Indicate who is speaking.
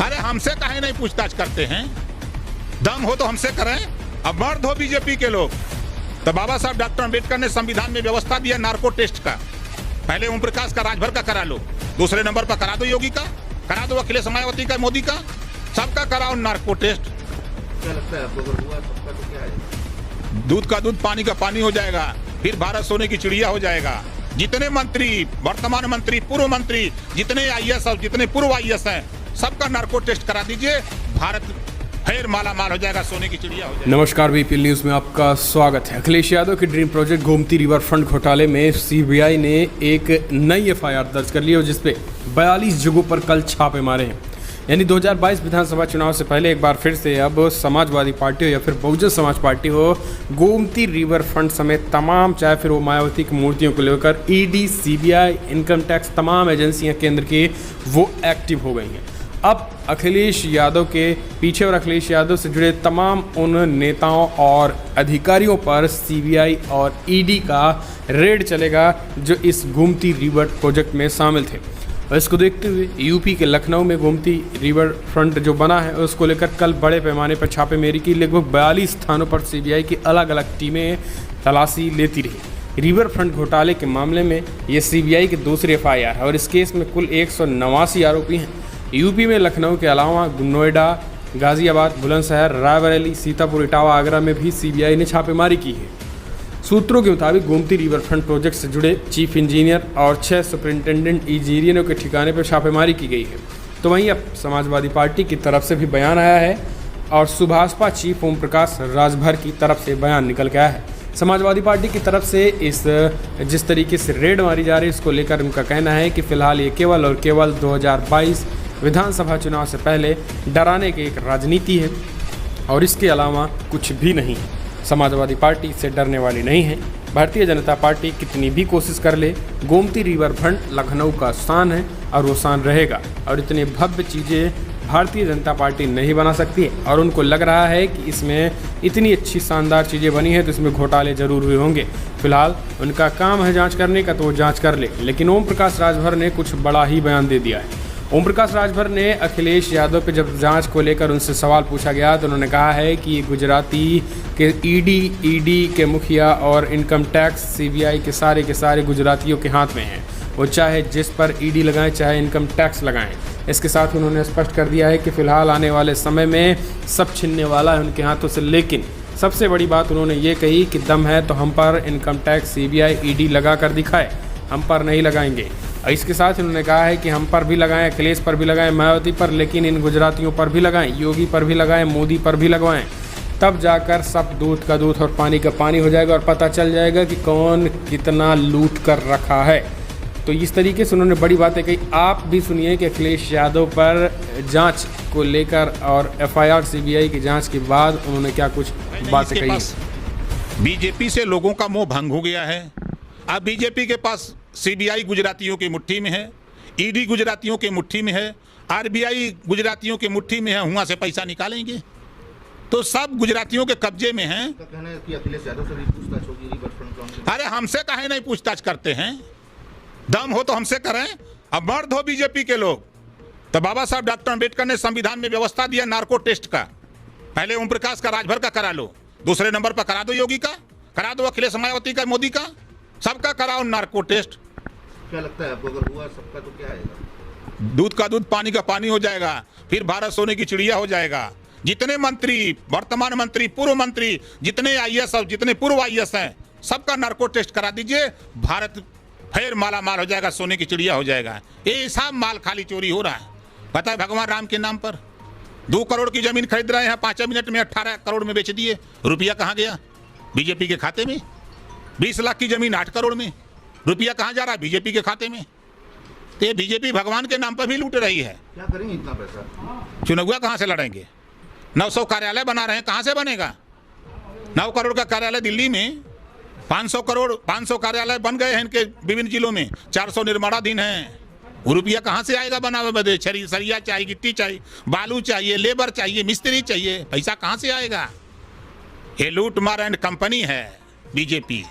Speaker 1: अरे हमसे काहे नहीं पूछताछ करते हैं? दम हो तो हमसे करें। अब मर्द हो बीजेपी के लोग तो बाबा साहब डॉक्टर अम्बेडकर ने संविधान में व्यवस्था दिया नार्को टेस्ट का। पहले ओम प्रकाश का राजभर का करा लो, दूसरे नंबर पर करा दो योगी का, करा दो अखिलेश मायावती का, मोदी का, सबका कराओ नार्को टेस्ट।
Speaker 2: क्या लगता है आपको अगर हुआ सबका तो क्या है?
Speaker 1: दूध का दूध पानी का पानी हो जाएगा, फिर भारत सोने की चिड़िया हो जाएगा। जितने मंत्री, वर्तमान मंत्री, पूर्व मंत्री, जितने आईएएस और जितने पूर्व आईएएस हैं, सबका नार्को टेस्ट करा दीजिए, भारत फिर माला माल हो जाएगा, सोने की चिड़िया हो जाएगा।
Speaker 3: नमस्कार, बीपीएल न्यूज़ में आपका स्वागत है। अखिलेश यादव के dream project Gomti river front घोटाले में सीबीआई ने एक नई एफआईआर दर्ज कर ली है, जिसपे 42 जगहों पर कल छापे मारे हैं। यानी 2022 विधानसभा चुनाव से पहले एक बार फिर से अब समाजवादी पार्टी हो या फिर बहुजन समाज पार्टी हो, गोमती रिवर फ्रंट समेत तमाम, चाहे फिर वो मायावती की मूर्तियों को लेकर ईडी, सीबीआई, इनकम टैक्स, तमाम एजेंसियां केंद्र की वो एक्टिव हो गई हैं। अब अखिलेश यादव के पीछे और अखिलेश यादव से जुड़े तमाम उन नेताओं और अधिकारियों पर सीबीआई और ईडी का रेड चलेगा जो इस गोमती रिवर प्रोजेक्ट में शामिल थे। और इसको देखते हुए यूपी के लखनऊ में गोमती रिवर फ्रंट जो बना है उसको लेकर कल बड़े पैमाने पर छापेमारी की। लगभग 42 स्थानों पर सीबीआई की अलग अलग टीमें तलाशी लेती रही। रिवर फ्रंट घोटाले के मामले में ये सीबीआई की दूसरी एफआईआर है और इस केस में कुल 189 आरोपी हैं। यूपी में लखनऊ के अलावा नोएडा, गाजियाबाद, बुलंदशहर, रायबरेली, सीतापुर, इटावा, आगरा में भी सीबीआई ने छापेमारी की है। सूत्रों के मुताबिक गोमती रिवर फ्रंट प्रोजेक्ट से जुड़े चीफ इंजीनियर और 6 सुपरिंटेंडेंट इंजीनियरों के ठिकाने पर छापेमारी की गई है। तो वहीं अब समाजवादी पार्टी की तरफ से भी बयान आया है और सुभाषपा चीफ ओम प्रकाश राजभर की तरफ से बयान निकल के आया है। समाजवादी पार्टी की तरफ से जिस तरीके से रेड मारी जा रही है इसको लेकर उनका कहना है कि फिलहाल ये केवल और केवल 2022 विधानसभा चुनाव से पहले डराने की एक राजनीति है और इसके अलावा कुछ भी नहीं है। समाजवादी पार्टी से डरने वाली नहीं है। भारतीय जनता पार्टी कितनी भी कोशिश कर ले, गोमती रिवर फ्रंट लखनऊ का शान है और वो शान रहेगा और इतनी भव्य चीज़ें भारतीय जनता पार्टी नहीं बना सकती है। और उनको लग रहा है कि इसमें इतनी अच्छी शानदार चीज़ें बनी है तो इसमें घोटाले जरूर हुए होंगे। फिलहाल उनका काम है जांच करने का तो वो जांच कर ले। लेकिन ओम प्रकाश राजभर ने कुछ बड़ा ही बयान दे दिया है। ओम प्रकाश राजभर ने अखिलेश यादव पे जब जांच को लेकर उनसे सवाल पूछा गया तो उन्होंने कहा है कि ये गुजराती के ईडी के मुखिया और इनकम टैक्स सीबीआई के सारे गुजरातियों के हाथ में हैं। वो चाहे जिस पर ईडी लगाएं चाहे इनकम टैक्स लगाएं। इसके साथ उन्होंने स्पष्ट कर दिया है कि फ़िलहाल आने वाले समय में सब छिनने वाला है उनके हाथों से। लेकिन सबसे बड़ी बात उन्होंने ये कही कि दम है तो हम पर इनकम टैक्स, सीबीआई, ईडी लगा कर दिखाए, हम पर नहीं लगाएंगे। इसके साथ उन्होंने कहा है कि हम पर भी लगाएं, अखिलेश पर भी लगाएं, मायावती पर, लेकिन इन गुजरातियों पर भी लगाएं, योगी पर भी लगाएं, मोदी पर भी लगवाएं। तब जाकर सब दूध का दूध और पानी का पानी हो जाएगा और पता चल जाएगा कि कौन कितना लूट कर रखा है। तो इस तरीके से उन्होंने बड़ी बातें कही। आप भी सुनिए कि अखिलेश यादव पर जांच को लेकर और एफआईआर सीबीआई की जांच के बाद उन्होंने क्या कुछ बातें कही।
Speaker 1: बीजेपी से लोगों का मोह भंग हो गया है। अब बीजेपी के पास सीबीआई गुजरातियों की मुट्ठी में है, ईडी गुजरातियों की मुट्ठी में है, आरबीआई गुजरातियों की मुट्ठी में है। वहाँ से पैसा निकालेंगे तो सब गुजरातियों के कब्जे में हैं।
Speaker 2: कहना है कि अखिलेश यादव से भी पूछताछ होगी रिवर फ्रंट।
Speaker 1: अरे हमसे काहे नहीं पूछताछ करते हैं? दम हो तो हमसे करें। अब मर्द हो बीजेपी के लोग तो बाबा साहब डॉक्टर अम्बेडकर ने संविधान में व्यवस्था दिया नार्को टेस्ट का। पहले ओम प्रकाश का राजभर का करा लो, दूसरे नंबर पर करा दो योगी का, करा दो अखिलेश मायावती का, मोदी का, सबका कराओ नार्को टेस्ट।
Speaker 2: क्या लगता है आपको अगर हुआ सबका तो क्या आएगा?
Speaker 1: दूध का दूध पानी का पानी हो जाएगा, फिर भारत सोने की चिड़िया हो जाएगा। जितने मंत्री, वर्तमान मंत्री, पूर्व मंत्री, जितने आईएएस और जितने पूर्व आईएएस हैं, सबका नार्को टेस्ट करा दीजिए, भारत फिर माला माल हो जाएगा, सोने की चिड़िया हो जाएगा। ये सब माल खाली चोरी हो रहा है। पता है भगवान राम के नाम पर 2 करोड़ की जमीन खरीद रहे हैं, 5 मिनट में 18 करोड़ में बेच दिए। रुपया कहाँ गया? बीजेपी के खाते में। 20 लाख की जमीन 8 करोड़ में, रुपया कहाँ जा रहा है? बीजेपी के खाते में। तो ये बीजेपी भगवान के नाम पर भी लूट रही है।
Speaker 2: क्या करेंगे इतना पैसा?
Speaker 1: चुनाव कहाँ से लड़ेंगे? 900 कार्यालय बना रहे हैं, कहाँ से बनेगा? 9 करोड़ का कार्यालय दिल्ली में, 500 कार्यालय बन गए हैं इनके विभिन्न जिलों में, 400 निर्माणाधीन हैं। वो रुपया कहाँ से आएगा बनावे बदे? सरिया चाहिए, गिट्टी चाहिए, बालू चाहिए, लेबर चाहिए, मिस्त्री चाहिए, पैसा कहाँ से आएगा? ये लूट मार एंड कंपनी है बीजेपी।